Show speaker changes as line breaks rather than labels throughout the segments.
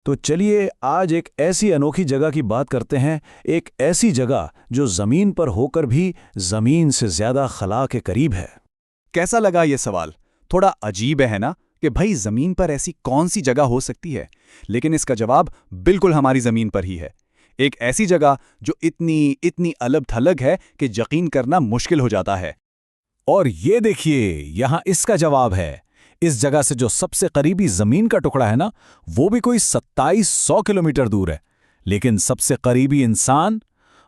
तो चलिए आज एक ऐसी अनोखी जगह की बात करते हैं, एक ऐसी जगह जो ज़मीन पर होकर भी ज़मीन से ज़्यादा खला के करीब है।
कैसा लगा ये सवाल? थोड़ा अजीब है ना कि भाई जमीन पर ऐसी कौन सी जगह हो सकती है, लेकिन इसका जवाब बिल्कुल हमारी जमीन पर ही है। एक ऐसी जगह जो इतनी इतनी अलग थलग है कि यकीन करना मुश्किल हो जाता है।
और ये देखिए, यहाँ इसका जवाब है। इस जगह से जो सबसे करीबी ज़मीन का टुकड़ा है ना, वो भी कोई 2700 किलोमीटर दूर है। लेकिन सबसे करीबी इंसान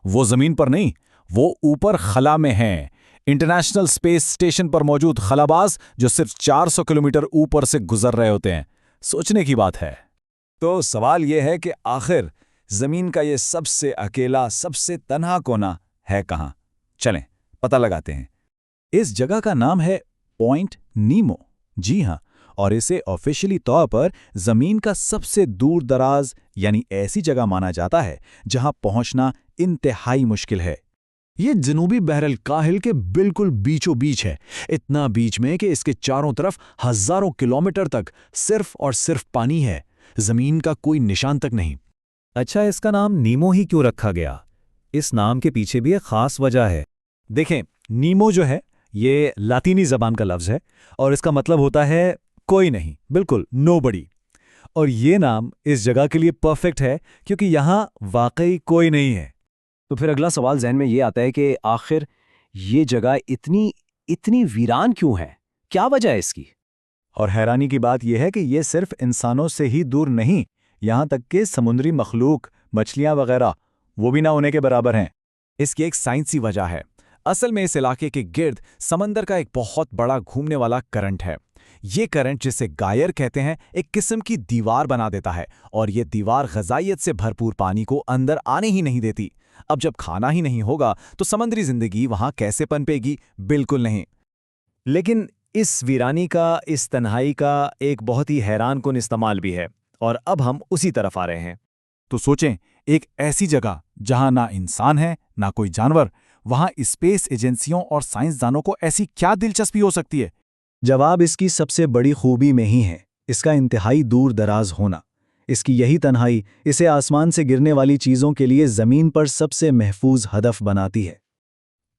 वो ज़मीन पर नहीं, वो ऊपर खला में है। इंटरनेशनल स्पेस स्टेशन पर मौजूद खलाबाज जो सिर्फ 400 किलोमीटर ऊपर से गुजर रहे होते हैं। सोचने की बात है। तो सवाल यह है कि आखिर ज़मीन का ये सबसे अकेला, सबसे तन्हा कोना है कहाँ? चलें पता लगाते हैं। इस जगह का नाम है पॉइंट नीमो। जी हाँ, और इसे ऑफिशियली तौर पर ज़मीन का सबसे दूर दराज यानी ऐसी जगह माना जाता है जहां पहुंचना इंतहाई मुश्किल है। ये जनूबी बहरल काहिल के बिल्कुल बीचों बीच है, इतना बीच में कि इसके चारों तरफ हजारों किलोमीटर तक सिर्फ और सिर्फ पानी है, ज़मीन का कोई निशान तक नहीं।
अच्छा, इसका नाम नीमो ही क्यों रखा गया? इस नाम के पीछे भी एक खास वजह है।
देखें, नीमो जो है ये लातीनी ज़बान का लफ्ज़ है और इसका मतलब होता है कोई नहीं, बिल्कुल नोबडी। और ये नाम इस जगह के लिए परफेक्ट है क्योंकि यहाँ वाकई कोई नहीं है।
तो फिर अगला सवाल जहन में ये आता है कि आखिर ये जगह इतनी इतनी वीरान क्यों है? क्या वजह है इसकी?
और हैरानी की बात यह है कि ये सिर्फ इंसानों से ही दूर नहीं, यहाँ तक कि समुद्री मखलूक, मछलियाँ वगैरह, वो भी ना होने के बराबर हैं। इसकी एक साइंसी वजह है। असल में इस इलाके के गिर्द समंदर का एक बहुत बड़ा घूमने वाला करंट है। ये करंट, जिसे गायर कहते हैं, एक किस्म की दीवार बना देता है और ये दीवार ग़िज़ाइयत से भरपूर पानी को अंदर आने ही नहीं देती। अब जब खाना ही नहीं होगा तो समुद्री जिंदगी वहां कैसे पनपेगी? बिल्कुल नहीं।
लेकिन इस वीरानी का, इस तन्हाई का एक बहुत ही हैरानकुन इस्तेमाल भी है, और अब हम उसी तरफ आ रहे हैं।
तो सोचें, एक ऐसी जगह जहां ना इंसान है ना कोई जानवर, वहां स्पेस एजेंसियों और साइंसदानों को ऐसी क्या दिलचस्पी हो सकती है?
जवाब इसकी सबसे बड़ी खूबी में ही है, इसका इंतहाई दूर दराज होना। इसकी यही तन्हाई इसे आसमान से गिरने वाली चीज़ों के लिए ज़मीन पर सबसे महफूज हदफ बनाती है।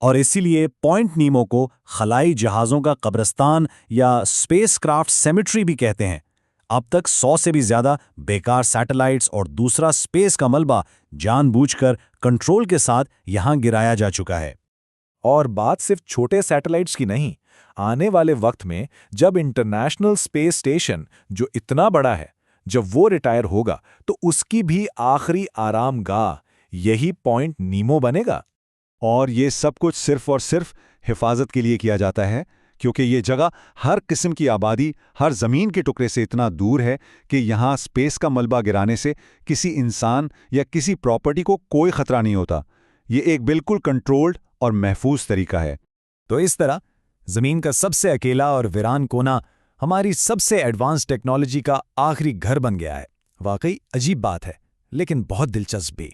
और इसीलिए पॉइंट नीमो को खलाई जहाज़ों का कब्रिस्तान या स्पेसक्राफ्ट सेमेट्री भी कहते हैं। अब तक 100 से भी ज़्यादा बेकार सैटेलाइट्स और दूसरा स्पेस का मलबा जानबूझकर कंट्रोल के साथ यहां गिराया जा चुका है। और बात सिर्फ छोटे सैटेलाइट्स की नहीं, आने वाले वक्त में जब इंटरनेशनल स्पेस स्टेशन, जो इतना बड़ा है, जब वो रिटायर होगा तो उसकी भी आखिरी आरामगाह यही पॉइंट नीमो बनेगा।
और ये सब कुछ सिर्फ और सिर्फ हिफाजत के लिए किया जाता है, क्योंकि ये जगह हर किस्म की आबादी, हर ज़मीन के टुकड़े से इतना दूर है कि यहाँ स्पेस का मलबा गिराने से किसी इंसान या किसी प्रॉपर्टी को कोई खतरा नहीं होता। ये एक बिल्कुल कंट्रोल्ड और महफूज तरीका है।
तो इस तरह ज़मीन का सबसे अकेला और वीरान कोना हमारी सबसे एडवांस टेक्नोलॉजी का आखिरी घर बन गया है। वाकई अजीब बात है, लेकिन बहुत दिलचस्प भी।